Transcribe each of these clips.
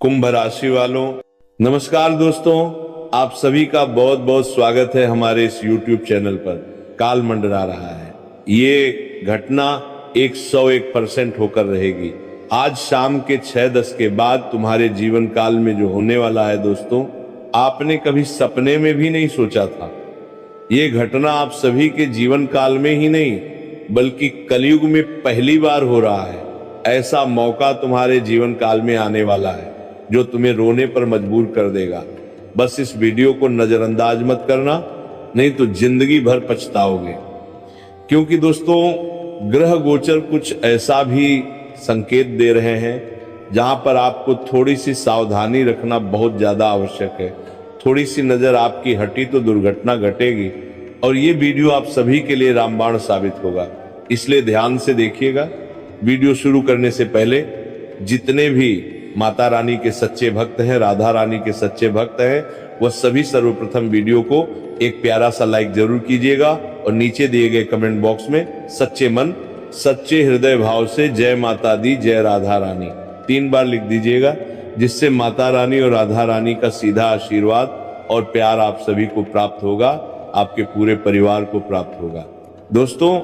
कुंभ राशि वालों, नमस्कार दोस्तों। आप सभी का बहुत बहुत स्वागत है हमारे इस YouTube चैनल पर। काल मंडरा रहा है, ये घटना 101% होकर रहेगी। आज शाम के 6:10 के बाद तुम्हारे जीवन काल में जो होने वाला है दोस्तों, आपने कभी सपने में भी नहीं सोचा था। ये घटना आप सभी के जीवन काल में ही नहीं बल्कि कलयुग में पहली बार हो रहा है। ऐसा मौका तुम्हारे जीवन काल में आने वाला है जो तुम्हें रोने पर मजबूर कर देगा। बस इस वीडियो को नजरअंदाज मत करना, नहीं तो जिंदगी भर पछताओगे। क्योंकि दोस्तों, ग्रह गोचर कुछ ऐसा भी संकेत दे रहे हैं जहां पर आपको थोड़ी सी सावधानी रखना बहुत ज्यादा आवश्यक है। थोड़ी सी नजर आपकी हटी तो दुर्घटना घटेगी, और ये वीडियो आप सभी के लिए रामबाण साबित होगा। इसलिए ध्यान से देखिएगा। वीडियो शुरू करने से पहले जितने भी माता रानी के सच्चे भक्त हैं, राधा रानी के सच्चे भक्त हैं, वह सभी सर्वप्रथम वीडियो को एक प्यारा सा लाइक जरूर कीजिएगा और नीचे दिए गए कमेंट बॉक्स में सच्चे मन सच्चे हृदय भाव से जय माता दी जय राधा रानी 3 बार लिख दीजिएगा, जिससे माता रानी और राधा रानी का सीधा आशीर्वाद और प्यार आप सभी को प्राप्त होगा, आपके पूरे परिवार को प्राप्त होगा। दोस्तों,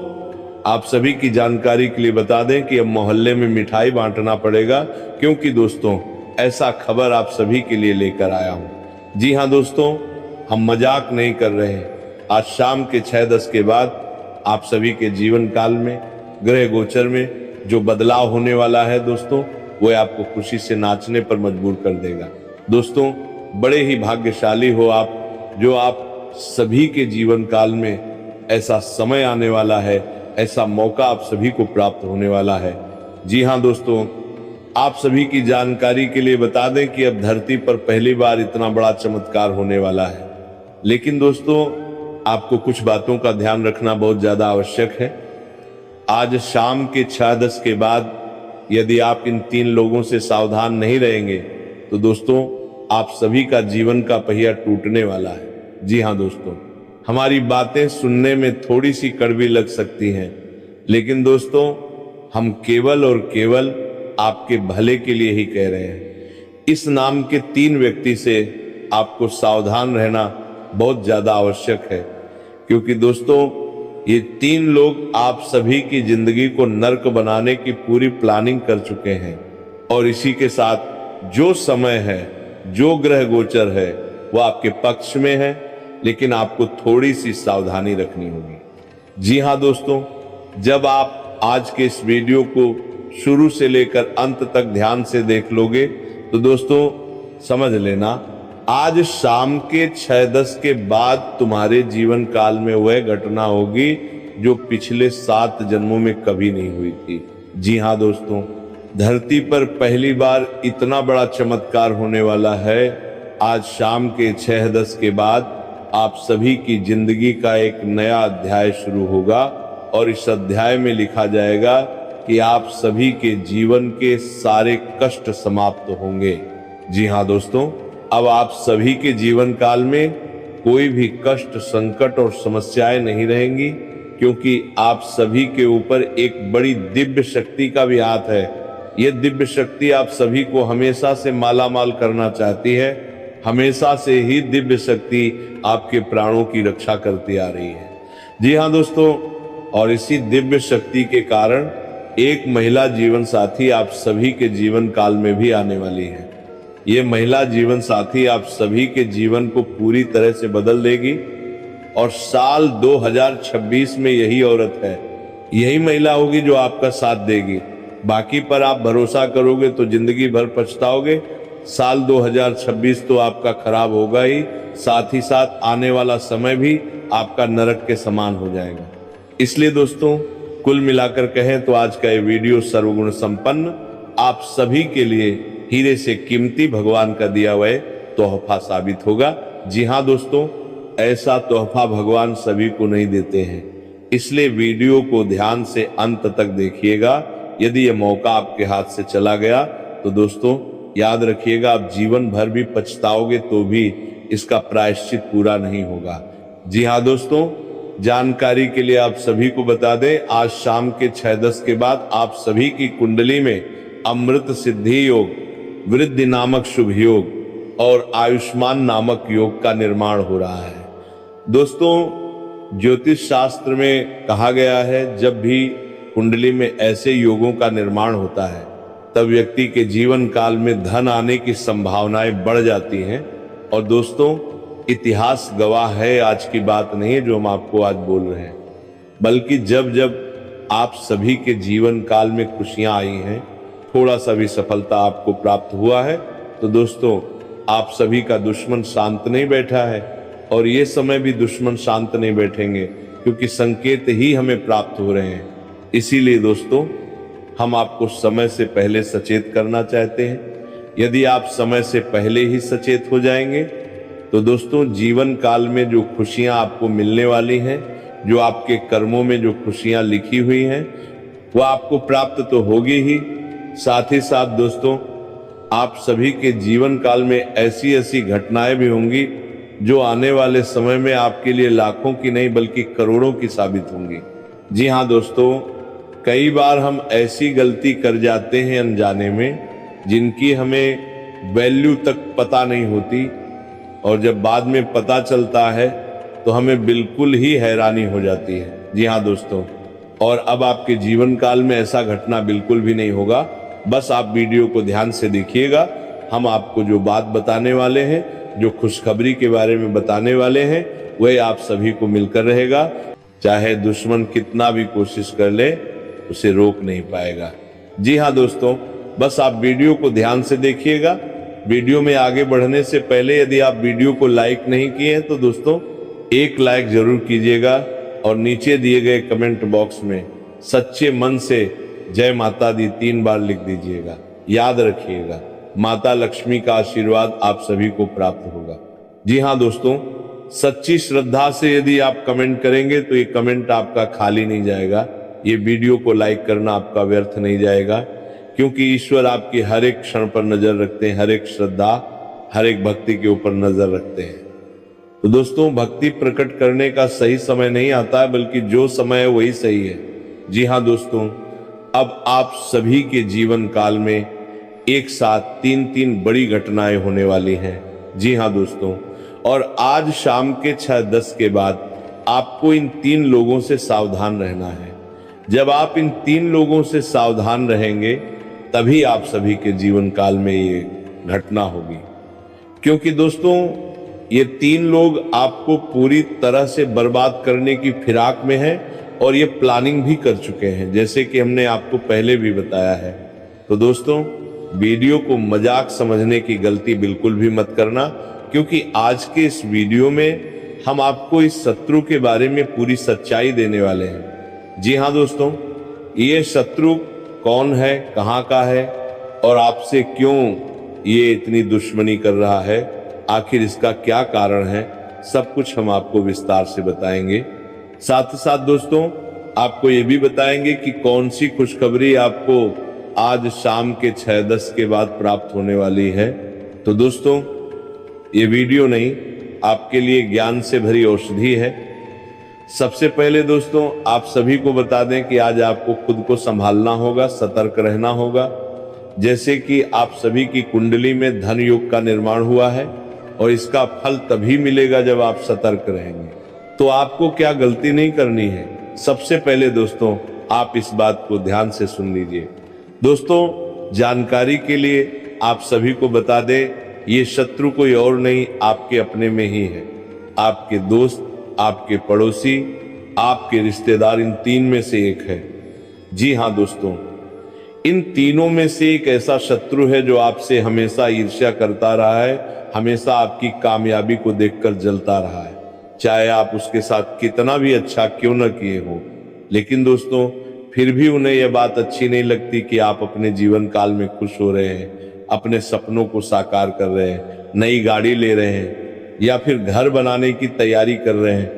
आप सभी की जानकारी के लिए बता दें कि अब मोहल्ले में मिठाई बांटना पड़ेगा, क्योंकि दोस्तों ऐसा खबर आप सभी के लिए लेकर आया हूं। जी हां दोस्तों, हम मजाक नहीं कर रहे हैं। आज शाम के 6:10 के बाद आप सभी के जीवन काल में ग्रह गोचर में जो बदलाव होने वाला है दोस्तों, वह आपको खुशी से नाचने पर मजबूर कर देगा। दोस्तों, बड़े ही भाग्यशाली हो आप, जो आप सभी के जीवन काल में ऐसा समय आने वाला है, ऐसा मौका आप सभी को प्राप्त होने वाला है। जी हां दोस्तों, आप सभी की जानकारी के लिए बता दें कि अब धरती पर पहली बार इतना बड़ा चमत्कार होने वाला है। लेकिन दोस्तों, आपको कुछ बातों का ध्यान रखना बहुत ज्यादा आवश्यक है। आज शाम के 6:10 के बाद यदि आप इन 3 लोगों से सावधान नहीं रहेंगे तो दोस्तों आप सभी का जीवन का पहिया टूटने वाला है। जी हां दोस्तों, हमारी बातें सुनने में थोड़ी सी कड़वी लग सकती हैं, लेकिन दोस्तों हम केवल और केवल आपके भले के लिए ही कह रहे हैं। इस नाम के 3 व्यक्ति से आपको सावधान रहना बहुत ज्यादा आवश्यक है, क्योंकि दोस्तों ये 3 लोग आप सभी की जिंदगी को नर्क बनाने की पूरी प्लानिंग कर चुके हैं। और इसी के साथ जो समय है, जो ग्रह गोचर है, वो आपके पक्ष में है, लेकिन आपको थोड़ी सी सावधानी रखनी होगी। जी हां दोस्तों, जब आप आज के इस वीडियो को शुरू से लेकर अंत तक ध्यान से देख लोगे तो दोस्तों समझ लेना, आज शाम के 6:10 के बाद तुम्हारे जीवन काल में वह घटना होगी जो पिछले 7 जन्मों में कभी नहीं हुई थी। जी हां दोस्तों, धरती पर पहली बार इतना बड़ा चमत्कार होने वाला है। आज शाम के 6:10 के बाद आप सभी की जिंदगी का एक नया अध्याय शुरू होगा, और इस अध्याय में लिखा जाएगा कि आप सभी के जीवन के सारे कष्ट समाप्त होंगे। जी हां दोस्तों, अब आप सभी के जीवन काल में कोई भी कष्ट, संकट और समस्याएं नहीं रहेंगी, क्योंकि आप सभी के ऊपर एक बड़ी दिव्य शक्ति का भी हाथ है। यह दिव्य शक्ति आप सभी को हमेशा से मालामाल करना चाहती है। हमेशा से ही दिव्य शक्ति आपके प्राणों की रक्षा करती आ रही है। जी हां दोस्तों, और इसी दिव्य शक्ति के कारण एक महिला जीवन साथी आप सभी के जीवन काल में भी आने वाली है। ये महिला जीवन साथी आप सभी के जीवन को पूरी तरह से बदल देगी, और साल 2026 में यही औरत है, यही महिला होगी जो आपका साथ देगी। बाकी पर आप भरोसा करोगे तो जिंदगी भर पछताओगे। साल 2026 तो आपका खराब होगा ही, साथ ही साथ आने वाला समय भी आपका नरक के समान हो जाएगा। इसलिए दोस्तों, कुल मिलाकर कहें तो आज का ये वीडियो सर्वगुण संपन्न आप सभी के लिए हीरे से कीमती भगवान का दिया हुआ तोहफा साबित होगा। जी हां दोस्तों, ऐसा तोहफा भगवान सभी को नहीं देते हैं, इसलिए वीडियो को ध्यान से अंत तक देखिएगा। यदि यह मौका आपके हाथ से चला गया तो दोस्तों याद रखिएगा, आप जीवन भर भी पछताओगे तो भी इसका प्रायश्चित पूरा नहीं होगा। जी हां दोस्तों, जानकारी के लिए आप सभी को बता दें, आज शाम के 6:10 के बाद आप सभी की कुंडली में अमृत सिद्धि योग वृद्धि नामक शुभ योग और आयुष्मान नामक योग का निर्माण हो रहा है। दोस्तों, ज्योतिष शास्त्र में कहा गया है, जब भी कुंडली में ऐसे योगों का निर्माण होता है तब व्यक्ति के जीवन काल में धन आने की संभावनाएं बढ़ जाती हैं। और दोस्तों, इतिहास गवाह है, आज की बात नहीं है जो हम आपको आज बोल रहे हैं, बल्कि जब जब आप सभी के जीवन काल में खुशियां आई हैं, थोड़ा सा भी सफलता आपको प्राप्त हुआ है, तो दोस्तों आप सभी का दुश्मन शांत नहीं बैठा है और ये समय भी दुश्मन शांत नहीं बैठेंगे, क्योंकि संकेत ही हमें प्राप्त हो रहे हैं। इसीलिए दोस्तों, हम आपको समय से पहले सचेत करना चाहते हैं। यदि आप समय से पहले ही सचेत हो जाएंगे तो दोस्तों जीवन काल में जो खुशियां आपको मिलने वाली हैं, जो आपके कर्मों में जो खुशियां लिखी हुई हैं, वो आपको प्राप्त तो होगी ही, साथ ही साथ दोस्तों आप सभी के जीवन काल में ऐसी ऐसी घटनाएं भी होंगी जो आने वाले समय में आपके लिए लाखों की नहीं बल्कि करोड़ों की साबित होंगी। जी हाँ दोस्तों, कई बार हम ऐसी गलती कर जाते हैं अनजाने में जिनकी हमें वैल्यू तक पता नहीं होती, और जब बाद में पता चलता है तो हमें बिल्कुल ही हैरानी हो जाती है। जी हाँ दोस्तों, और अब आपके जीवन काल में ऐसा घटना बिल्कुल भी नहीं होगा। बस आप वीडियो को ध्यान से देखिएगा। हम आपको जो बात बताने वाले हैं, जो खुशखबरी के बारे में बताने वाले हैं, वह आप सभी को मिलकर रहेगा। चाहे दुश्मन कितना भी कोशिश कर ले, उसे रोक नहीं पाएगा। जी हाँ दोस्तों, बस आप वीडियो को ध्यान से देखिएगा। वीडियो में आगे बढ़ने से पहले यदि आप वीडियो को लाइक नहीं किए हैं तो दोस्तों एक लाइक जरूर कीजिएगा और नीचे दिए गए कमेंट बॉक्स में सच्चे मन से जय माता दी 3 बार लिख दीजिएगा। याद रखिएगा, माता लक्ष्मी का आशीर्वाद आप सभी को प्राप्त होगा। जी हाँ दोस्तों, सच्ची श्रद्धा से यदि आप कमेंट करेंगे तो ये कमेंट आपका खाली नहीं जाएगा, ये वीडियो को लाइक करना आपका व्यर्थ नहीं जाएगा, क्योंकि ईश्वर आपकी हर एक क्षण पर नजर रखते हैं, हर एक श्रद्धा, हर एक भक्ति के ऊपर नजर रखते हैं। तो दोस्तों, भक्ति प्रकट करने का सही समय नहीं आता है, बल्कि जो समय है वही सही है। जी हाँ दोस्तों, अब आप सभी के जीवन काल में एक साथ 3 बड़ी घटनाएं होने वाली हैं। जी हाँ दोस्तों, और आज शाम के 6:10 के बाद आपको इन 3 लोगों से सावधान रहना है। जब आप इन 3 लोगों से सावधान रहेंगे तभी आप सभी के जीवन काल में ये घटना होगी, क्योंकि दोस्तों ये 3 लोग आपको पूरी तरह से बर्बाद करने की फिराक में हैं और ये प्लानिंग भी कर चुके हैं, जैसे कि हमने आपको पहले भी बताया है। तो दोस्तों, वीडियो को मजाक समझने की गलती बिल्कुल भी मत करना, क्योंकि आज के इस वीडियो में हम आपको इस शत्रु के बारे में पूरी सच्चाई देने वाले हैं। जी हाँ दोस्तों, ये शत्रु कौन है, कहाँ का है और आपसे क्यों ये इतनी दुश्मनी कर रहा है, आखिर इसका क्या कारण है, सब कुछ हम आपको विस्तार से बताएंगे। साथ ही साथ दोस्तों आपको ये भी बताएंगे कि कौन सी खुशखबरी आपको आज शाम के 6:10 के बाद प्राप्त होने वाली है। तो दोस्तों, ये वीडियो नहीं, आपके लिए ज्ञान से भरी औषधि है। सबसे पहले दोस्तों आप सभी को बता दें कि आज आपको खुद को संभालना होगा, सतर्क रहना होगा। जैसे कि आप सभी की कुंडली में धन योग का निर्माण हुआ है और इसका फल तभी मिलेगा जब आप सतर्क रहेंगे। तो आपको क्या गलती नहीं करनी है, सबसे पहले दोस्तों आप इस बात को ध्यान से सुन लीजिए। दोस्तों, जानकारी के लिए आप सभी को बता दें, ये शत्रु कोई और नहीं, आपके अपने में ही है। आपके दोस्त, आपके पड़ोसी, आपके रिश्तेदार, इन 3 में से एक है। जी हाँ दोस्तों, इन तीनों में से एक ऐसा शत्रु है जो आपसे हमेशा ईर्ष्या करता रहा है, हमेशा आपकी कामयाबी को देखकर जलता रहा है, चाहे आप उसके साथ कितना भी अच्छा क्यों न किए हो। लेकिन दोस्तों फिर भी उन्हें यह बात अच्छी नहीं लगती कि आप अपने जीवन काल में खुश हो रहे हैं, अपने सपनों को साकार कर रहे हैं, नई गाड़ी ले रहे हैं, या फिर घर बनाने की तैयारी कर रहे हैं,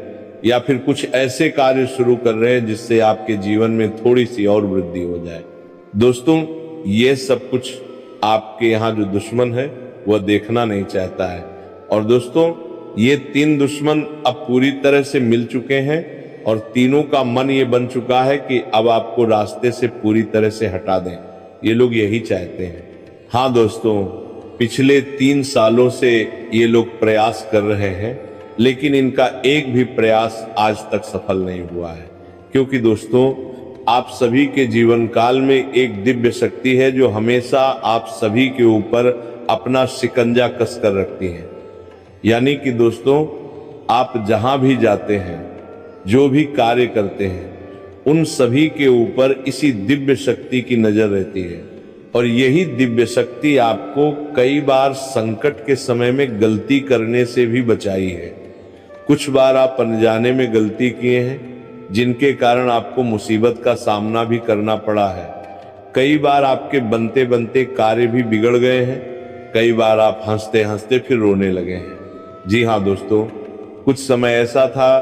या फिर कुछ ऐसे कार्य शुरू कर रहे हैं जिससे आपके जीवन में थोड़ी सी और वृद्धि हो जाए। दोस्तों, ये सब कुछ आपके यहाँ जो दुश्मन है वह देखना नहीं चाहता है। और दोस्तों, ये 3 दुश्मन अब पूरी तरह से मिल चुके हैं और तीनों का मन ये बन चुका है कि अब आपको रास्ते से पूरी तरह से हटा दें। ये लोग यही चाहते हैं। हाँ दोस्तों, पिछले 3 सालों से ये लोग प्रयास कर रहे हैं, लेकिन इनका एक भी प्रयास आज तक सफल नहीं हुआ है। क्योंकि दोस्तों, आप सभी के जीवन काल में एक दिव्य शक्ति है जो हमेशा आप सभी के ऊपर अपना शिकंजा कस कर रखती है। यानी कि दोस्तों, आप जहां भी जाते हैं, जो भी कार्य करते हैं, उन सभी के ऊपर इसी दिव्य शक्ति की नजर रहती है। और यही दिव्य शक्ति आपको कई बार संकट के समय में गलती करने से भी बचाई है। कुछ बार आप अनजाने में गलती किए हैं, जिनके कारण आपको मुसीबत का सामना भी करना पड़ा है। कई बार आपके बनते बनते कार्य भी बिगड़ गए हैं। कई बार आप हंसते हंसते फिर रोने लगे हैं। जी हाँ दोस्तों, कुछ समय ऐसा था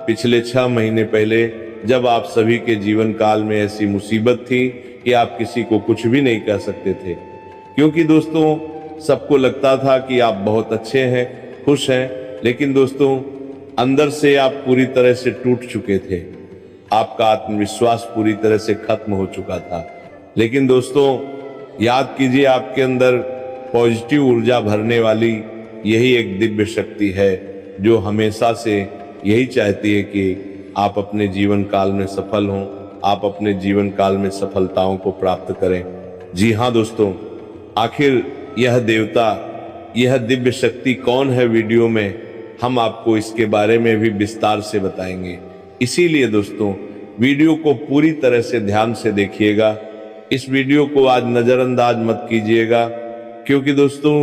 पिछले 6 महीने पहले, जब आप सभी के जीवन काल में ऐसी मुसीबत थी कि आप किसी को कुछ भी नहीं कह सकते थे। क्योंकि दोस्तों, सबको लगता था कि आप बहुत अच्छे हैं, खुश हैं, लेकिन दोस्तों अंदर से आप पूरी तरह से टूट चुके थे। आपका आत्मविश्वास पूरी तरह से खत्म हो चुका था। लेकिन दोस्तों, याद कीजिए, आपके अंदर पॉजिटिव ऊर्जा भरने वाली यही एक दिव्य शक्ति है जो हमेशा से यही चाहती है कि आप अपने जीवन काल में सफल हों, आप अपने जीवन काल में सफलताओं को प्राप्त करें। जी हाँ दोस्तों, आखिर यह देवता, यह दिव्य शक्ति कौन है, वीडियो में हम आपको इसके बारे में भी विस्तार से बताएंगे। इसीलिए दोस्तों, वीडियो को पूरी तरह से ध्यान से देखिएगा। इस वीडियो को आज नजरअंदाज मत कीजिएगा, क्योंकि दोस्तों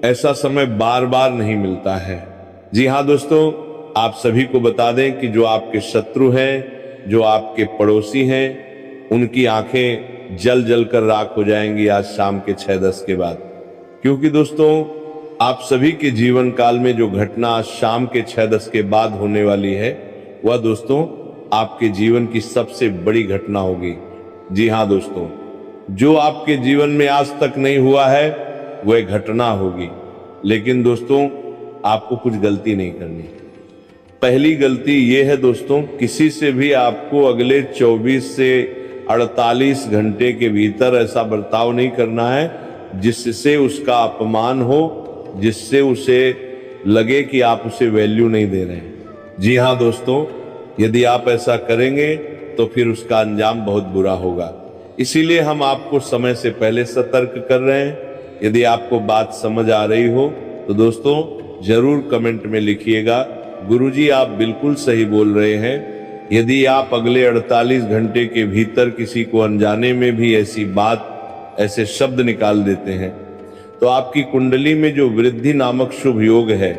ऐसा समय बार बार नहीं मिलता है। जी हाँ दोस्तों, आप सभी को बता दें कि जो आपके शत्रु हैं, जो आपके पड़ोसी हैं, उनकी आंखें जल जल कर राख हो जाएंगी आज शाम के 6:10 के बाद। क्योंकि दोस्तों, आप सभी के जीवन काल में जो घटना आज शाम के 6:10 के बाद होने वाली है, वह दोस्तों आपके जीवन की सबसे बड़ी घटना होगी। जी हाँ दोस्तों, जो आपके जीवन में आज तक नहीं हुआ है वह घटना होगी। लेकिन दोस्तों, आपको कुछ गलती नहीं करनी। पहली गलती यह है दोस्तों, किसी से भी आपको अगले 24 से 48 घंटे के भीतर ऐसा बर्ताव नहीं करना है जिससे उसका अपमान हो, जिससे उसे लगे कि आप उसे वैल्यू नहीं दे रहे हैं। जी हाँ दोस्तों, यदि आप ऐसा करेंगे तो फिर उसका अंजाम बहुत बुरा होगा। इसीलिए हम आपको समय से पहले सतर्क कर रहे हैं। यदि आपको बात समझ आ रही हो तो दोस्तों जरूर कमेंट में लिखिएगा, गुरुजी आप बिल्कुल सही बोल रहे हैं। यदि आप अगले 48 घंटे के भीतर किसी को अनजाने में भी ऐसी बात, ऐसे शब्द निकाल देते हैं, तो आपकी कुंडली में जो वृद्धि नामक शुभ योग है,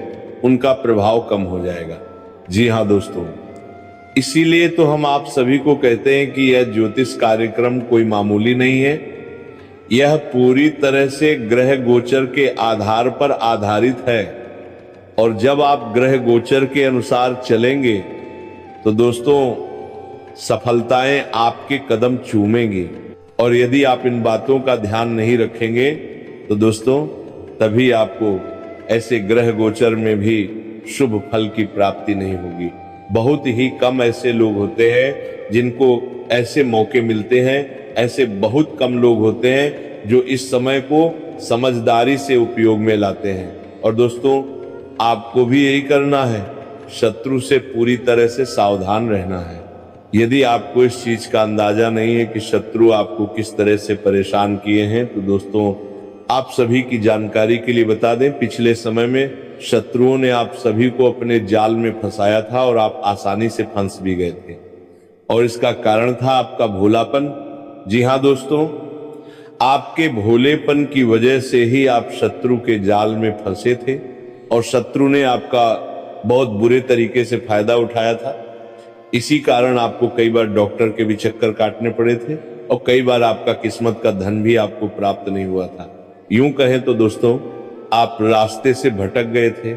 उनका प्रभाव कम हो जाएगा। जी हाँ दोस्तों, इसीलिए तो हम आप सभी को कहते हैं कि यह ज्योतिष कार्यक्रम कोई मामूली नहीं है। यह पूरी तरह से ग्रह गोचर के आधार पर आधारित है। और जब आप ग्रह गोचर के अनुसार चलेंगे तो दोस्तों सफलताएं आपके कदम चूमेंगी। और यदि आप इन बातों का ध्यान नहीं रखेंगे तो दोस्तों तभी आपको ऐसे ग्रह गोचर में भी शुभ फल की प्राप्ति नहीं होगी। बहुत ही कम ऐसे लोग होते हैं जिनको ऐसे मौके मिलते हैं। ऐसे बहुत कम लोग होते हैं जो इस समय को समझदारी से उपयोग में लाते हैं। और दोस्तों आपको भी यही करना है, शत्रु से पूरी तरह से सावधान रहना है। यदि आपको इस चीज का अंदाजा नहीं है कि शत्रु आपको किस तरह से परेशान किए हैं, तो दोस्तों आप सभी की जानकारी के लिए बता दें, पिछले समय में शत्रुओं ने आप सभी को अपने जाल में फंसाया था और आप आसानी से फंस भी गए थे। और इसका कारण था आपका भोलापन। जी हाँ दोस्तों, आपके भोलेपन की वजह से ही आप शत्रु के जाल में फंसे थे और शत्रु ने आपका बहुत बुरे तरीके से फायदा उठाया था। इसी कारण आपको कई बार डॉक्टर के भी चक्कर काटने पड़े थे और कई बार आपका किस्मत का धन भी आपको प्राप्त नहीं हुआ था। यूं कहें तो दोस्तों आप रास्ते से भटक गए थे,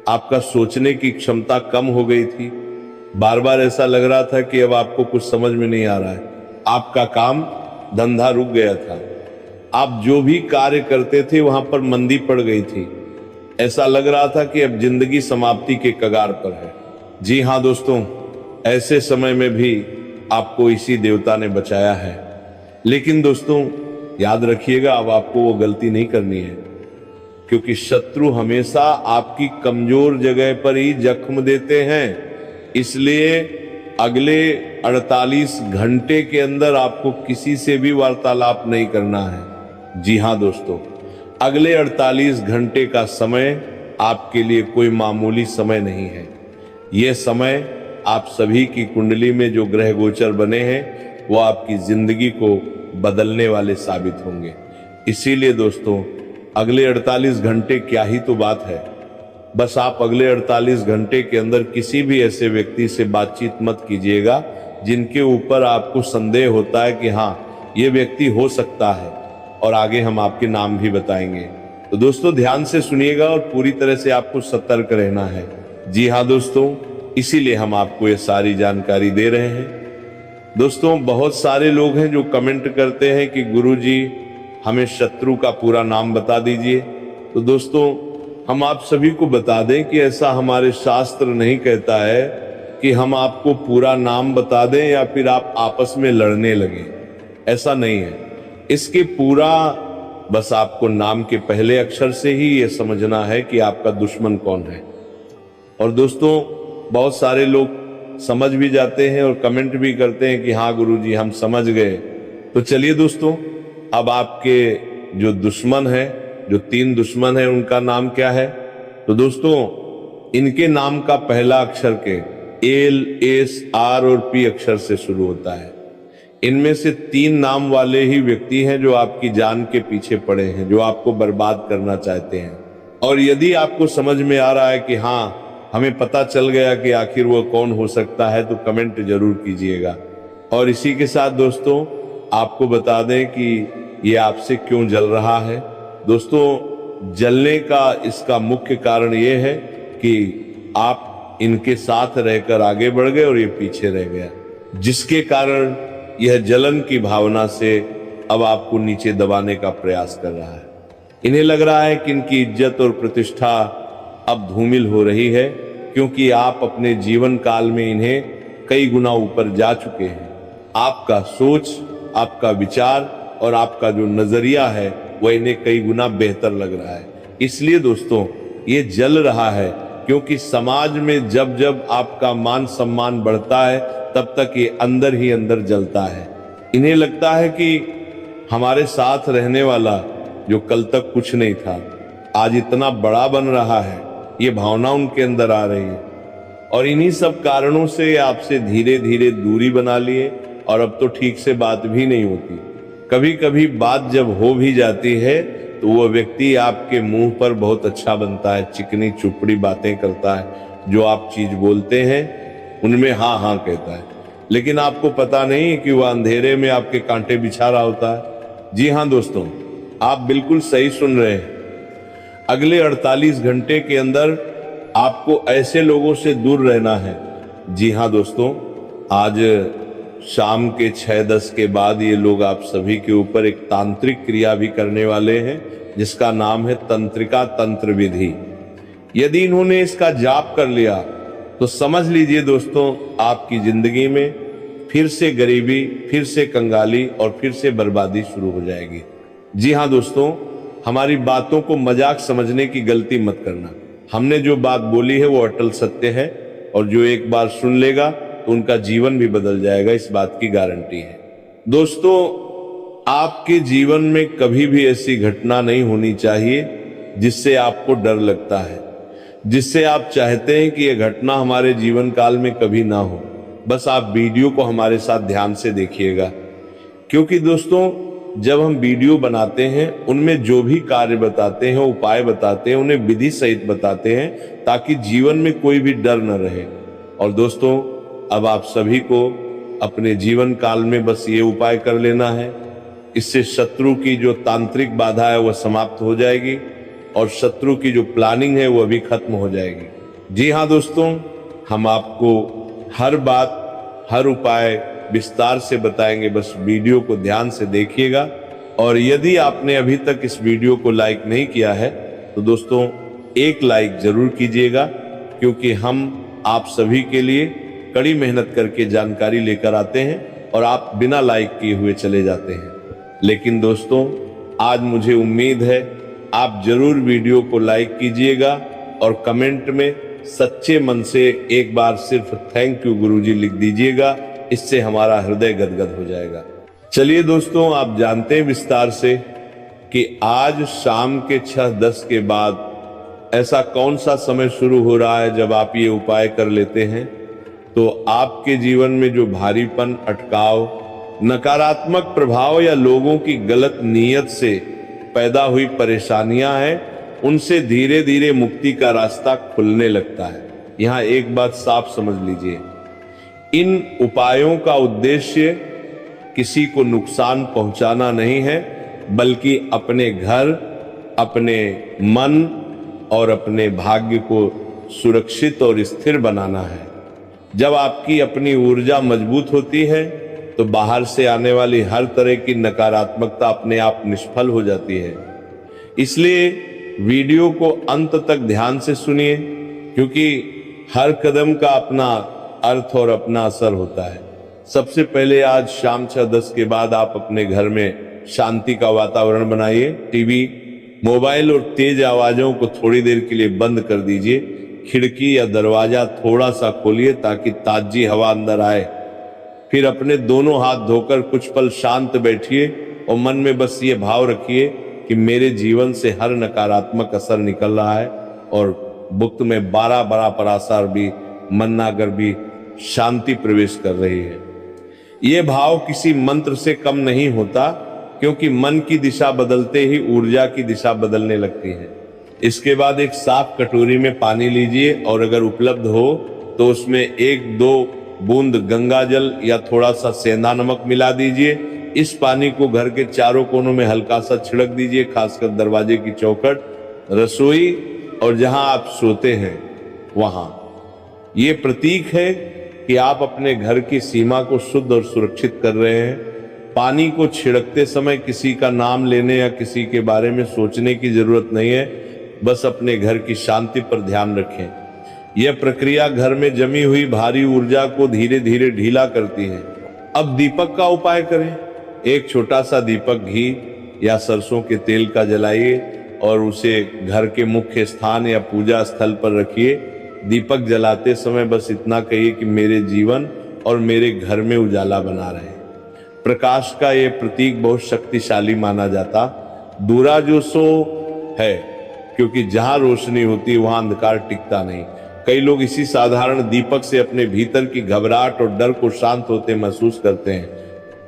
आपका सोचने की क्षमता कम हो गई थी। बार बार ऐसा लग रहा था कि अब आपको कुछ समझ में नहीं आ रहा है। आपका काम धंधा रुक गया था। आप जो भी कार्य करते थे वहां पर मंदी पड़ गई थी। ऐसा लग रहा था कि अब जिंदगी समाप्ति के कगार पर है। जी हाँ दोस्तों, ऐसे समय में भी आपको इसी देवता ने बचाया है। लेकिन दोस्तों याद रखिएगा, अब आपको वो गलती नहीं करनी है। क्योंकि शत्रु हमेशा आपकी कमजोर जगह पर ही जख्म देते हैं। इसलिए अगले 48 घंटे के अंदर आपको किसी से भी वार्तालाप नहीं करना है। जी हां दोस्तों, अगले 48 घंटे का समय आपके लिए कोई मामूली समय नहीं है। यह समय आप सभी की कुंडली में जो ग्रह गोचर बने हैं वो आपकी जिंदगी को बदलने वाले साबित होंगे। इसीलिए दोस्तों, अगले 48 घंटे क्या ही तो बात है, बस आप अगले 48 घंटे के अंदर किसी भी ऐसे व्यक्ति से बातचीत मत कीजिएगा जिनके ऊपर आपको संदेह होता है कि हाँ ये व्यक्ति हो सकता है, और आगे हम आपके नाम भी बताएंगे। तो दोस्तों ध्यान से सुनिएगा और पूरी तरह से आपको सतर्क रहना है। जी हाँ दोस्तों, इसीलिए हम आपको ये सारी जानकारी दे रहे हैं। दोस्तों बहुत सारे लोग हैं जो कमेंट करते हैं कि गुरुजी हमें शत्रु का पूरा नाम बता दीजिए। तो दोस्तों हम आप सभी को बता दें कि ऐसा हमारे शास्त्र नहीं कहता है कि हम आपको पूरा नाम बता दें या फिर आप आपस में लड़ने लगें, ऐसा नहीं है। इसके पूरा बस आपको नाम के पहले अक्षर से ही ये समझना है कि आपका दुश्मन कौन है। और दोस्तों बहुत सारे लोग समझ भी जाते हैं और कमेंट भी करते हैं कि हाँ गुरुजी हम समझ गए। तो चलिए दोस्तों, अब आपके जो दुश्मन है, जो 3 दुश्मन है, उनका नाम क्या है। तो दोस्तों इनके नाम का पहला अक्षर के एल, एस, आर और पी अक्षर से शुरू होता है। इनमें से 3 नाम वाले ही व्यक्ति हैं जो आपकी जान के पीछे पड़े हैं, जो आपको बर्बाद करना चाहते हैं। और यदि आपको समझ में आ रहा है कि हाँ हमें पता चल गया कि आखिर वो कौन हो सकता है, तो कमेंट जरूर कीजिएगा। और इसी के साथ दोस्तों आपको बता दें कि ये आपसे क्यों जल रहा है। दोस्तों जलने का इसका मुख्य कारण ये है कि आप इनके साथ रहकर आगे बढ़ गए और ये पीछे रह गया, जिसके कारण यह जलन की भावना से अब आपको नीचे दबाने का प्रयास कर रहा है। इन्हें लग रहा है कि इनकी इज्जत और प्रतिष्ठा अब धूमिल हो रही है, क्योंकि आप अपने जीवन काल में इन्हें कई गुना ऊपर जा चुके हैं। आपका सोच, आपका विचार और आपका जो नजरिया है वह इन्हें कई गुना बेहतर लग रहा है। इसलिए दोस्तों ये जल रहा है, क्योंकि समाज में जब जब आपका मान सम्मान बढ़ता है तब तक ये अंदर ही अंदर जलता है। इन्हें लगता है कि हमारे साथ रहने वाला जो कल तक कुछ नहीं था आज इतना बड़ा बन रहा है, ये भावना उनके अंदर आ रही है। और इन्हीं सब कारणों से आपसे धीरे धीरे दूरी बना लिए और अब तो ठीक से बात भी नहीं होती। कभी कभी बात जब हो भी जाती है तो वह व्यक्ति आपके मुंह पर बहुत अच्छा बनता है, चिकनी चुपड़ी बातें करता है, जो आप चीज बोलते हैं उनमें हाँ हाँ कहता है, लेकिन आपको पता नहीं कि वह अंधेरे में आपके कांटे बिछा रहा होता है। जी हाँ दोस्तों, आप बिल्कुल सही सुन रहे हैं। अगले 48 घंटे के अंदर आपको ऐसे लोगों से दूर रहना है। जी हाँ दोस्तों, आज शाम के 6:10 के बाद ये लोग आप सभी के ऊपर एक तांत्रिक क्रिया भी करने वाले हैं, जिसका नाम है तंत्रिका तंत्र विधि। यदि इन्होंने इसका जाप कर लिया तो समझ लीजिए दोस्तों आपकी जिंदगी में फिर से गरीबी, फिर से कंगाली और फिर से बर्बादी शुरू हो जाएगी। जी हाँ दोस्तों, हमारी बातों को मजाक समझने की गलती मत करना। हमने जो बात बोली है वो अटल सत्य है, और जो एक बार सुन लेगा तो उनका जीवन भी बदल जाएगा, इस बात की गारंटी है। दोस्तों आपके जीवन में कभी भी ऐसी घटना नहीं होनी चाहिए जिससे आपको डर लगता है, जिससे आप चाहते हैं कि यह घटना हमारे जीवन काल में कभी ना हो। बस आप वीडियो को हमारे साथ ध्यान से देखिएगा, क्योंकि दोस्तों जब हम वीडियो बनाते हैं उनमें जो भी कार्य बताते हैं, उपाय बताते हैं, उन्हें विधि सहित बताते हैं, ताकि जीवन में कोई भी डर न रहे। और दोस्तों अब आप सभी को अपने जीवन काल में बस ये उपाय कर लेना है, इससे शत्रु की जो तांत्रिक बाधा है वह समाप्त हो जाएगी और शत्रु की जो प्लानिंग है वह भी खत्म हो जाएगी। जी हाँ दोस्तों, हम आपको हर बात, हर उपाय विस्तार से बताएंगे, बस वीडियो को ध्यान से देखिएगा। और यदि आपने अभी तक इस वीडियो को लाइक नहीं किया है तो दोस्तों एक लाइक जरूर कीजिएगा, क्योंकि हम आप सभी के लिए कड़ी मेहनत करके जानकारी लेकर आते हैं और आप बिना लाइक किए हुए चले जाते हैं। लेकिन दोस्तों आज मुझे उम्मीद है आप जरूर वीडियो को लाइक कीजिएगा और कमेंट में सच्चे मन से एक बार सिर्फ थैंक यू गुरुजी लिख दीजिएगा। इससे हमारा हृदय गदगद हो जाएगा। चलिए दोस्तों, आप जानते हैं विस्तार से कि आज शाम के 6:10 के बाद ऐसा कौन सा समय शुरू हो रहा है जब आप ये उपाय कर लेते हैं तो आपके जीवन में जो भारीपन, अटकाव, नकारात्मक प्रभाव या लोगों की गलत नीयत से पैदा हुई परेशानियां हैं, उनसे धीरे धीरे मुक्ति का रास्ता खुलने लगता है। यहां एक बात साफ समझ लीजिए, इन उपायों का उद्देश्य किसी को नुकसान पहुंचाना नहीं है, बल्कि अपने घर, अपने मन और अपने भाग्य को सुरक्षित और स्थिर बनाना है। जब आपकी अपनी ऊर्जा मजबूत होती है तो बाहर से आने वाली हर तरह की नकारात्मकता अपने आप निष्फल हो जाती है। इसलिए वीडियो को अंत तक ध्यान से सुनिए, क्योंकि हर कदम का अपना अर्थ और अपना असर होता है। सबसे पहले आज शाम 6:10 के बाद आप अपने घर में शांति का वातावरण बनाइए। टीवी, मोबाइल और तेज आवाजों को थोड़ी देर के लिए बंद कर दीजिए। खिड़की या दरवाजा थोड़ा सा खोलिए ताकि ताजी हवा अंदर आए। फिर अपने दोनों हाथ धोकर कुछ पल शांत बैठिए और मन में बस ये भाव रखिए कि मेरे जीवन से हर नकारात्मक असर निकल रहा है और बुक्त में 12 बड़ा परासार भी, मन्नागर भी शांति प्रवेश कर रही है। ये भाव किसी मंत्र से कम नहीं होता, क्योंकि मन की दिशा बदलते ही ऊर्जा की दिशा बदलने लगती है। इसके बाद एक साफ कटोरी में पानी लीजिए और अगर उपलब्ध हो तो उसमें 1-2 बूंद गंगा जल या थोड़ा सा सेंधा नमक मिला दीजिए। इस पानी को घर के चारों कोनों में हल्का सा छिड़क दीजिए, खासकर दरवाजे की चौखट, रसोई और जहां आप सोते हैं वहां। ये प्रतीक है कि आप अपने घर की सीमा को शुद्ध और सुरक्षित कर रहे हैं। पानी को छिड़कते समय किसी का नाम लेने या किसी के बारे में सोचने की जरूरत नहीं है, बस अपने घर की शांति पर ध्यान रखें। यह प्रक्रिया घर में जमी हुई भारी ऊर्जा को धीरे धीरे ढीला करती है। अब दीपक का उपाय करें। एक छोटा सा दीपक घी या सरसों के तेल का जलाइए और उसे घर के मुख्य स्थान या पूजा स्थल पर रखिए। दीपक जलाते समय बस इतना कहिए कि मेरे जीवन और मेरे घर में उजाला बना रहे। प्रकाश का यह प्रतीक बहुत शक्तिशाली माना जाता। दूरा जो सो है, क्योंकि जहां रोशनी होती वहां अंधकार टिकता नहीं। कई लोग इसी साधारण दीपक से अपने भीतर की घबराहट और डर को शांत होते महसूस करते हैं।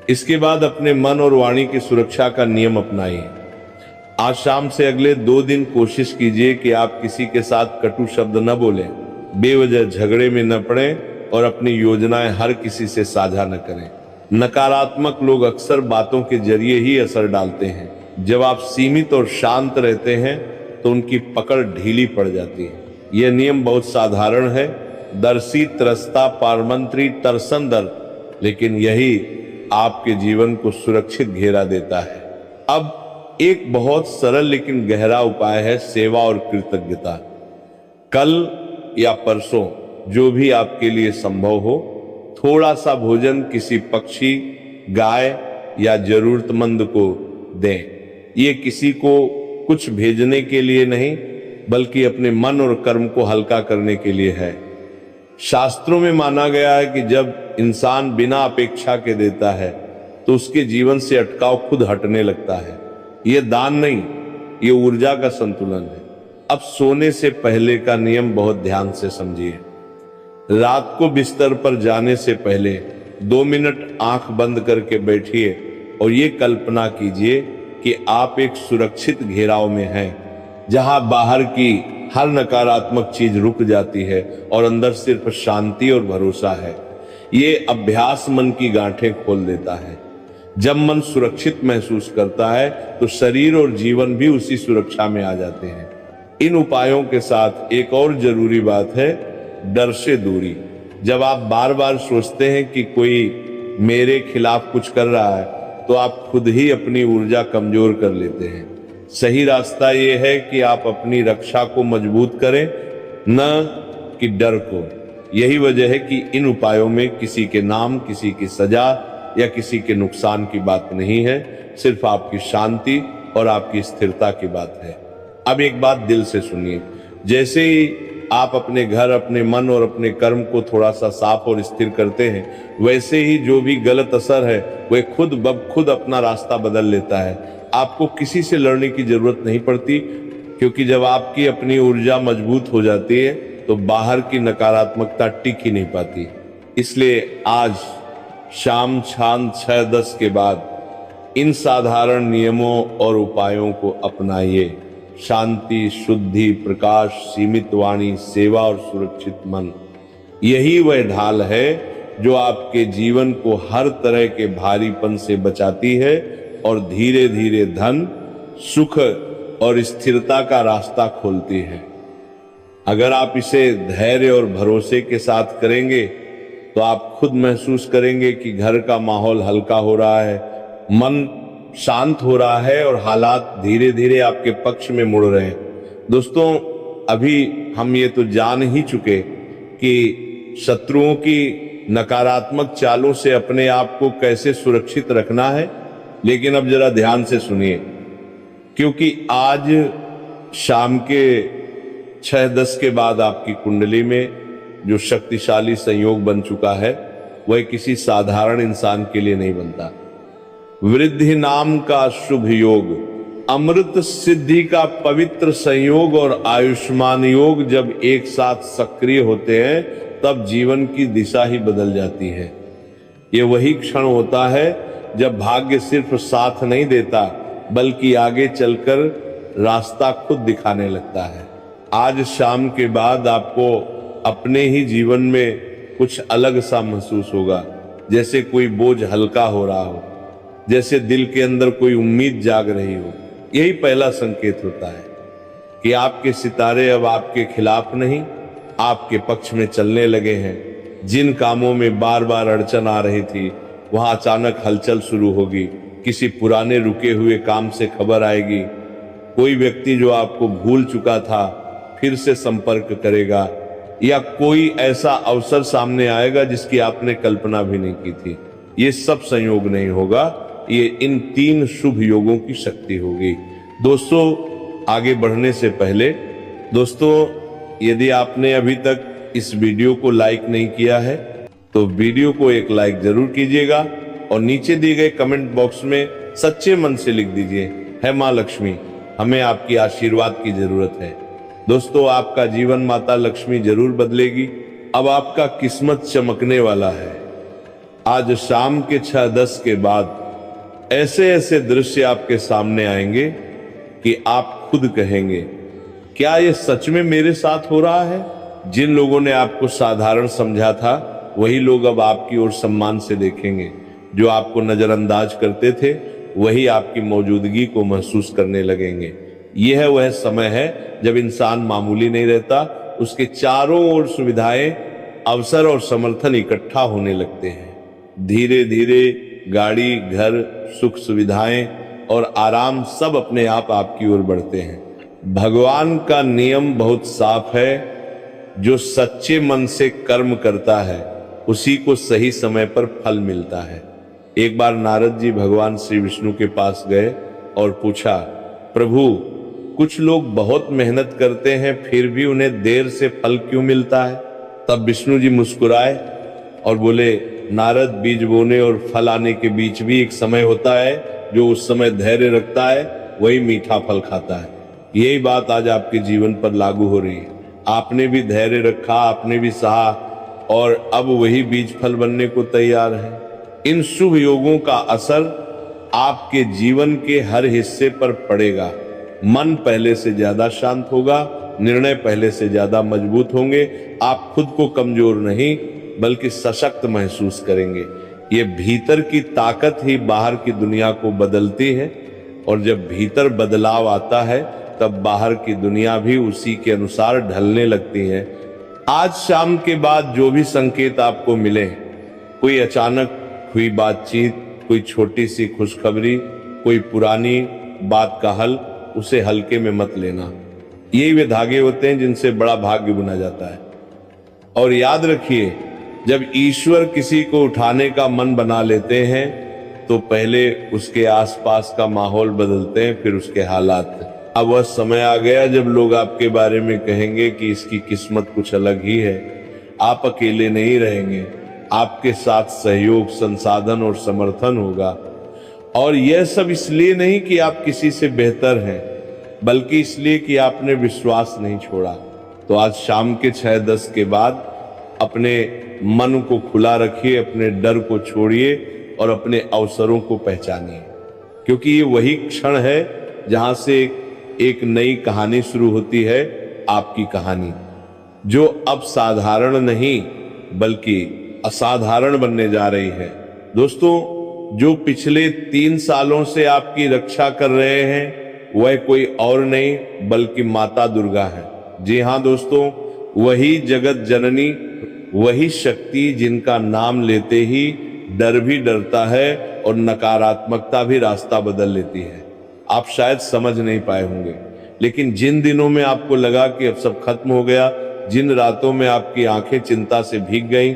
इसके बाद अपने मन और वाणी की सुरक्षा का नियम अपनाइए। आज शाम से अगले 2 दिन कोशिश कीजिए कि आप किसी के साथ कटु शब्द न बोलें, बेवजह झगड़े में न पड़ें और अपनी योजनाएं हर किसी से साझा न करें। नकारात्मक लोग अक्सर बातों के जरिए ही असर डालते हैं। जब आप सीमित और शांत रहते हैं तो उनकी पकड़ ढीली पड़ जाती है। यह नियम बहुत साधारण है, दर्शी त्रस्ता पारमंत्री तरसन दर, लेकिन यही आपके जीवन को सुरक्षित घेरा देता है। अब एक बहुत सरल लेकिन गहरा उपाय है सेवा और कृतज्ञता। कल या परसों जो भी आपके लिए संभव हो, थोड़ा सा भोजन किसी पक्षी, गाय या जरूरतमंद को दें। ये किसी को कुछ भेजने के लिए नहीं, बल्कि अपने मन और कर्म को हल्का करने के लिए है। शास्त्रों में माना गया है कि जब इंसान बिना अपेक्षा के देता है तो उसके जीवन से अटकाव खुद हटने लगता है। यह दान नहीं, ये ऊर्जा का संतुलन है। अब सोने से पहले का नियम बहुत ध्यान से समझिए। रात को बिस्तर पर जाने से पहले 2 मिनट आंख बंद करके बैठिए और ये कल्पना कीजिए कि आप एक सुरक्षित घेराव में हैं, जहां बाहर की हर नकारात्मक चीज रुक जाती है और अंदर सिर्फ शांति और भरोसा है। ये अभ्यास मन की गांठें खोल देता है। जब मन सुरक्षित महसूस करता है तो शरीर और जीवन भी उसी सुरक्षा में आ जाते हैं। इन उपायों के साथ एक और जरूरी बात है, डर से दूरी। जब आप बार बार सोचते हैं कि कोई मेरे खिलाफ कुछ कर रहा है तो आप खुद ही अपनी ऊर्जा कमजोर कर लेते हैं। सही रास्ता यह है कि आप अपनी रक्षा को मजबूत करें, न कि डर को। यही वजह है कि इन उपायों में किसी के नाम, किसी की सजा या किसी के नुकसान की बात नहीं है, सिर्फ आपकी शांति और आपकी स्थिरता की बात है। अब एक बात दिल से सुनिए, जैसे ही आप अपने घर, अपने मन और अपने कर्म को थोड़ा सा साफ और स्थिर करते हैं, वैसे ही जो भी गलत असर है वह खुद ब खुद अपना रास्ता बदल लेता है। आपको किसी से लड़ने की जरूरत नहीं पड़ती, क्योंकि जब आपकी अपनी ऊर्जा मजबूत हो जाती है तो बाहर की नकारात्मकता टिक ही नहीं पाती। इसलिए आज शाम 6:10 के बाद इन साधारण नियमों और उपायों को अपनाइए। शांति, शुद्धि, प्रकाश, सीमित वाणी, सेवा और सुरक्षित मन, यही वह ढाल है जो आपके जीवन को हर तरह के भारीपन से बचाती है और धीरे धीरे धन, सुख और स्थिरता का रास्ता खोलती है। अगर आप इसे धैर्य और भरोसे के साथ करेंगे तो आप खुद महसूस करेंगे कि घर का माहौल हल्का हो रहा है, मन शांत हो रहा है और हालात धीरे धीरे आपके पक्ष में मुड़ रहे हैं। दोस्तों, अभी हम ये तो जान ही चुके कि शत्रुओं की नकारात्मक चालों से अपने आप को कैसे सुरक्षित रखना है, लेकिन अब जरा ध्यान से सुनिए, क्योंकि आज शाम के 6:10 के बाद आपकी कुंडली में जो शक्तिशाली संयोग बन चुका है वह किसी साधारण इंसान के लिए नहीं बनता। वृद्धि नाम का शुभ योग, अमृत सिद्धि का पवित्र संयोग और आयुष्मान योग जब एक साथ सक्रिय होते हैं तब जीवन की दिशा ही बदल जाती है। ये वही क्षण होता है जब भाग्य सिर्फ साथ नहीं देता बल्कि आगे चलकर रास्ता खुद दिखाने लगता है। आज शाम के बाद आपको अपने ही जीवन में कुछ अलग सा महसूस होगा, जैसे कोई बोझ हल्का हो रहा हो, जैसे दिल के अंदर कोई उम्मीद जाग रही हो। यही पहला संकेत होता है कि आपके सितारे अब आपके खिलाफ नहीं, आपके पक्ष में चलने लगे हैं। जिन कामों में बार बार अड़चन आ रही थी वहां अचानक हलचल शुरू होगी। किसी पुराने रुके हुए काम से खबर आएगी। कोई व्यक्ति जो आपको भूल चुका था फिर से संपर्क करेगा, या कोई ऐसा अवसर सामने आएगा जिसकी आपने कल्पना भी नहीं की थी। ये सब संयोग नहीं होगा, ये इन 3 शुभ योगों की शक्ति होगी। दोस्तों, आगे बढ़ने से पहले दोस्तों, यदि आपने अभी तक इस वीडियो को लाइक नहीं किया है तो वीडियो को एक लाइक जरूर कीजिएगा और नीचे दिए गए कमेंट बॉक्स में सच्चे मन से लिख दीजिए, है मां लक्ष्मी, हमें आपकी आशीर्वाद की जरूरत है। दोस्तों, आपका जीवन माता लक्ष्मी जरूर बदलेगी। अब आपका किस्मत चमकने वाला है। आज शाम के 6:10 के बाद ऐसे ऐसे दृश्य आपके सामने आएंगे कि आप खुद कहेंगे, क्या ये सच में मेरे साथ हो रहा है? जिन लोगों ने आपको साधारण समझा था वही लोग अब आपकी ओर सम्मान से देखेंगे। जो आपको नजरअंदाज करते थे वही आपकी मौजूदगी को महसूस करने लगेंगे। यह वह समय है जब इंसान मामूली नहीं रहता, उसके चारों ओर सुविधाएं, अवसर और समर्थन इकट्ठा होने लगते हैं। धीरे धीरे गाड़ी, घर, सुख सुविधाएं और आराम सब अपने आप आपकी ओर बढ़ते हैं। भगवान का नियम बहुत साफ है, जो सच्चे मन से कर्म करता है उसी को सही समय पर फल मिलता है। एक बार नारद जी भगवान श्री विष्णु के पास गए और पूछा, प्रभु, कुछ लोग बहुत मेहनत करते हैं फिर भी उन्हें देर से फल क्यों मिलता है? तब विष्णु जी मुस्कुराए और बोले, नारद, बीज बोने और फल आने के बीच भी एक समय होता है, जो उस समय धैर्य रखता है वही मीठा फल खाता है। यही बात आज आपके जीवन पर लागू हो रही है। आपने भी धैर्य रखा, आपने भी सहा और अब वही बीज फल बनने को तैयार है। इन शुभ योगों का असर आपके जीवन के हर हिस्से पर पड़ेगा। मन पहले से ज्यादा शांत होगा, निर्णय पहले से ज्यादा मजबूत होंगे। आप खुद को कमजोर नहीं बल्कि सशक्त महसूस करेंगे। ये भीतर की ताकत ही बाहर की दुनिया को बदलती है और जब भीतर बदलाव आता है तब बाहर की दुनिया भी उसी के अनुसार ढलने लगती है। आज शाम के बाद जो भी संकेत आपको मिले, कोई अचानक हुई बातचीत, कोई छोटी सी खुशखबरी, कोई पुरानी बात का हल, उसे हल्के में मत लेना। यही वे धागे होते हैं जिनसे बड़ा भाग्य बुना जाता है। और याद रखिए, जब ईश्वर किसी को उठाने का मन बना लेते हैं तो पहले उसके आसपास का माहौल बदलते हैं, फिर उसके हालात। अब वह समय आ गया जब लोग आपके बारे में कहेंगे कि इसकी किस्मत कुछ अलग ही है। आप अकेले नहीं रहेंगे, आपके साथ सहयोग, संसाधन और समर्थन होगा। और यह सब इसलिए नहीं कि आप किसी से बेहतर हैं, बल्कि इसलिए कि आपने विश्वास नहीं छोड़ा। तो आज शाम के 6:10 के बाद अपने मन को खुला रखिए, अपने डर को छोड़िए और अपने अवसरों को पहचानिए, क्योंकि ये वही क्षण है जहां से एक नई कहानी शुरू होती है, आपकी कहानी, जो अब साधारण नहीं बल्कि असाधारण बनने जा रही है। दोस्तों, जो पिछले 3 सालों से आपकी रक्षा कर रहे हैं वह कोई और नहीं बल्कि माता दुर्गा है। जी हाँ दोस्तों, वही जगत जननी, वही शक्ति जिनका नाम लेते ही डर भी डरता है और नकारात्मकता भी रास्ता बदल लेती है। आप शायद समझ नहीं पाए होंगे, लेकिन जिन दिनों में आपको लगा कि अब सब खत्म हो गया, जिन रातों में आपकी आंखें चिंता से भीग गईं,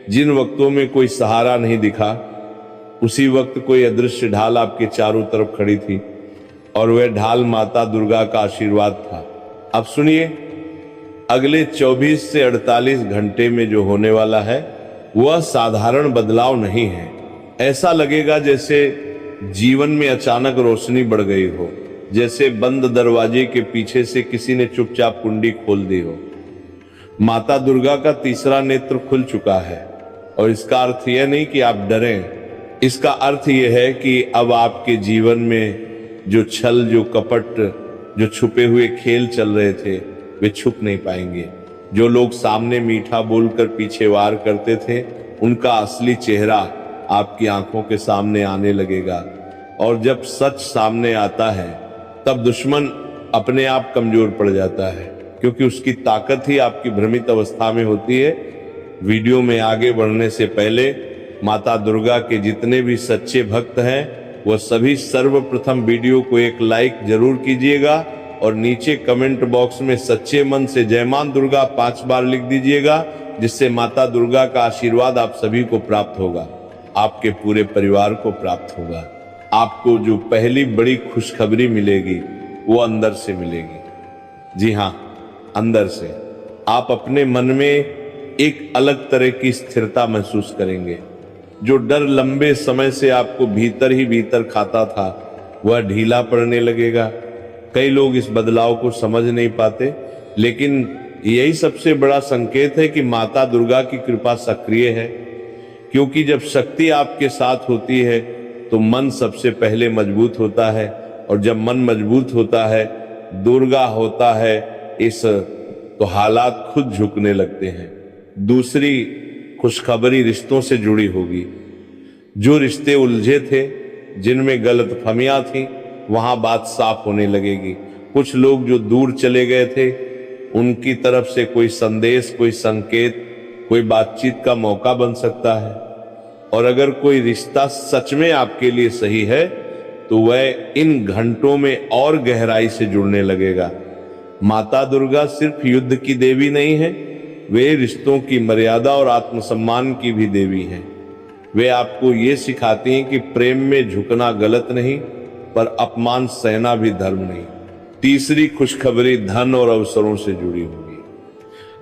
जिन वक्तों में कोई सहारा नहीं दिखा, उसी वक्त कोई अदृश्य ढाल आपके चारों तरफ खड़ी थी और वह ढाल माता दुर्गा का आशीर्वाद था। अब सुनिए, अगले 24 से 48 घंटे में जो होने वाला है वह साधारण बदलाव नहीं है। ऐसा लगेगा जैसे जीवन में अचानक रोशनी बढ़ गई हो, जैसे बंद दरवाजे के पीछे से किसी ने चुपचाप कुंडी खोल दी हो। माता दुर्गा का तीसरा नेत्र खुल चुका है और इसका अर्थ यह नहीं कि आप डरें, इसका अर्थ यह है कि अब आपके जीवन में जो छल, जो कपट, जो छुपे हुए खेल चल रहे थे वे छुप नहीं पाएंगे। जो लोग सामने मीठा बोलकर पीछे वार करते थे, उनका असली चेहरा आपकी आंखों के सामने आने लगेगा। और जब सच सामने आता है तब दुश्मन अपने आप कमजोर पड़ जाता है, क्योंकि उसकी ताकत ही आपकी भ्रमित अवस्था में होती है। वीडियो में आगे बढ़ने से पहले माता दुर्गा के जितने भी सच्चे भक्त हैं वह सभी सर्वप्रथम वीडियो को एक लाइक जरूर कीजिएगा और नीचे कमेंट बॉक्स में सच्चे मन से जय मां दुर्गा 5 बार लिख दीजिएगा, जिससे माता दुर्गा का आशीर्वाद आप सभी को प्राप्त होगा, आपके पूरे परिवार को प्राप्त होगा। आपको जो पहली बड़ी खुशखबरी मिलेगी वो अंदर से मिलेगी। जी हाँ, अंदर से। आप अपने मन में एक अलग तरह की स्थिरता महसूस करेंगे। जो डर लंबे समय से आपको भीतर ही भीतर खाता था वह ढीला पड़ने लगेगा। कई लोग इस बदलाव को समझ नहीं पाते, लेकिन यही सबसे बड़ा संकेत है कि माता दुर्गा की कृपा सक्रिय है, क्योंकि जब शक्ति आपके साथ होती है तो मन सबसे पहले मजबूत होता है, और जब मन मजबूत होता है, दुर्गा होता है, तो हालात खुद झुकने लगते हैं। दूसरी खुशखबरी रिश्तों से जुड़ी होगी। जो रिश्ते उलझे थे, जिनमें गलतफहमियां थी, वहां बात साफ होने लगेगी। कुछ लोग जो दूर चले गए थे, उनकी तरफ से कोई संदेश, कोई संकेत, कोई बातचीत का मौका बन सकता है। और अगर कोई रिश्ता सच में आपके लिए सही है तो वह इन घंटों में और गहराई से जुड़ने लगेगा। माता दुर्गा सिर्फ युद्ध की देवी नहीं है, वे रिश्तों की मर्यादा और आत्मसम्मान की भी देवी हैं। वे आपको ये सिखाती हैं कि प्रेम में झुकना गलत नहीं, पर अपमान सहना भी धर्म नहीं। तीसरी खुशखबरी धन और अवसरों से जुड़ी होगी।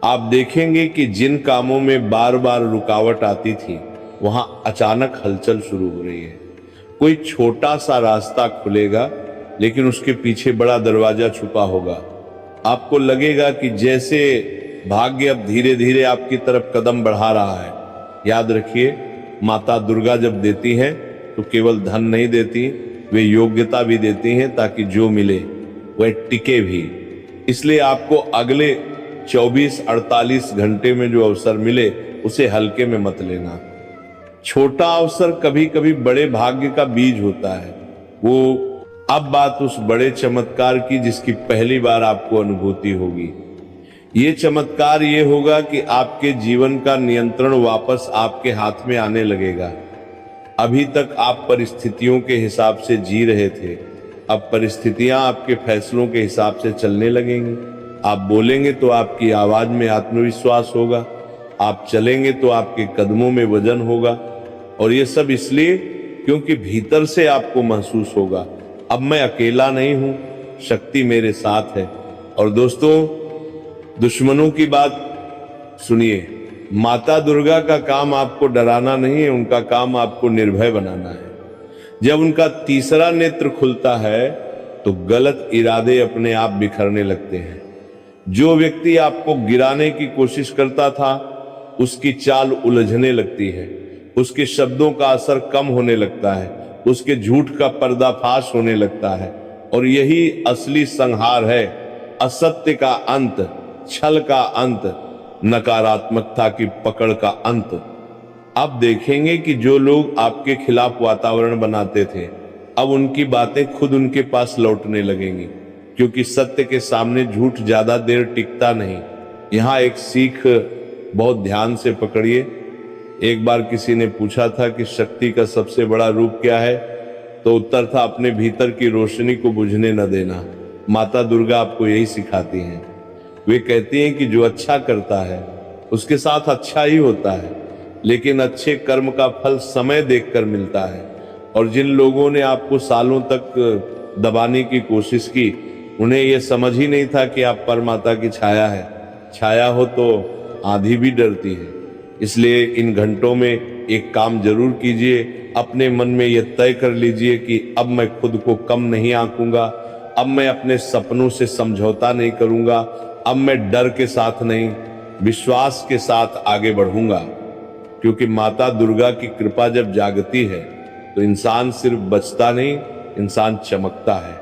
आप देखेंगे कि जिन कामों में बार बार रुकावट आती थी, वहां अचानक हलचल शुरू हो रही है। कोई छोटा सा रास्ता खुलेगा, लेकिन उसके पीछे बड़ा दरवाजा छुपा होगा। आपको लगेगा कि जैसे भाग्य अब धीरे धीरे आपकी तरफ कदम बढ़ा रहा है। याद रखिए, माता दुर्गा जब देती हैं तो केवल धन नहीं देती, वे योग्यता भी देती हैं, ताकि जो मिले वह टिके भी। इसलिए आपको अगले 24-48 घंटे में जो अवसर मिले उसे हल्के में मत लेना। छोटा अवसर कभी कभी बड़े भाग्य का बीज होता है। वो अब बात उस बड़े चमत्कार की जिसकी पहली बार आपको अनुभूति होगी। ये चमत्कार ये होगा कि आपके जीवन का नियंत्रण वापस आपके हाथ में आने लगेगा। अभी तक आप परिस्थितियों के हिसाब से जी रहे थे, अब परिस्थितियां आपके फैसलों के हिसाब से चलने लगेंगी। आप बोलेंगे तो आपकी आवाज में आत्मविश्वास होगा, आप चलेंगे तो आपके कदमों में वजन होगा। और ये सब इसलिए क्योंकि भीतर से आपको महसूस होगा, अब मैं अकेला नहीं हूं, शक्ति मेरे साथ है। और दोस्तों, दुश्मनों की बात सुनिए, माता दुर्गा का काम आपको डराना नहीं है, उनका काम आपको निर्भय बनाना है। जब उनका तीसरा नेत्र खुलता है तो गलत इरादे अपने आप बिखरने लगते हैं। जो व्यक्ति आपको गिराने की कोशिश करता था, उसकी चाल उलझने लगती है, उसके शब्दों का असर कम होने लगता है, उसके झूठ का पर्दाफाश होने लगता है। और यही असली संहार है, असत्य का अंत, छल का अंत, नकारात्मकता की पकड़ का अंत। आप देखेंगे कि जो लोग आपके खिलाफ वातावरण बनाते थे, अब उनकी बातें खुद उनके पास लौटने लगेंगी, क्योंकि सत्य के सामने झूठ ज्यादा देर टिकता नहीं। यहाँ एक सीख बहुत ध्यान से पकड़िए। एक बार किसी ने पूछा था कि शक्ति का सबसे बड़ा रूप क्या है, तो उत्तर था अपने भीतर की रोशनी को बुझने न देना। माता दुर्गा आपको यही सिखाती हैं। वे कहती हैं कि जो अच्छा करता है उसके साथ अच्छा ही होता है, लेकिन अच्छे कर्म का फल समय देखकर मिलता है। और जिन लोगों ने आपको सालों तक दबाने की कोशिश की, उन्हें यह समझ ही नहीं था कि आप परमाता की छाया है। छाया हो तो आंधी भी डरती है। इसलिए इन घंटों में एक काम जरूर कीजिए, अपने मन में यह तय कर लीजिए कि अब मैं खुद को कम नहीं आंकूंगा, अब मैं अपने सपनों से समझौता नहीं करूंगा, अब मैं डर के साथ नहीं, विश्वास के साथ आगे बढ़ूंगा। क्योंकि माता दुर्गा की कृपा जब जागती है तो इंसान सिर्फ बचता नहीं, इंसान चमकता है।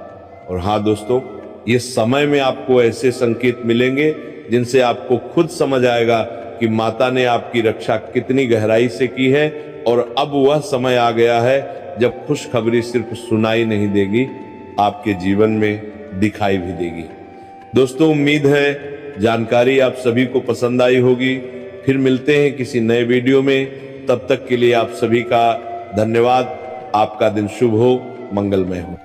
और हाँ दोस्तों, ये समय में आपको ऐसे संकेत मिलेंगे जिनसे आपको खुद समझ आएगा कि माता ने आपकी रक्षा कितनी गहराई से की है। और अब वह समय आ गया है जब खुशखबरी सिर्फ सुनाई नहीं देगी, आपके जीवन में दिखाई भी देगी। दोस्तों, उम्मीद है जानकारी आप सभी को पसंद आई होगी। फिर मिलते हैं किसी नए वीडियो में। तब तक के लिए आप सभी का धन्यवाद। आपका दिन शुभ हो, मंगलमय हो।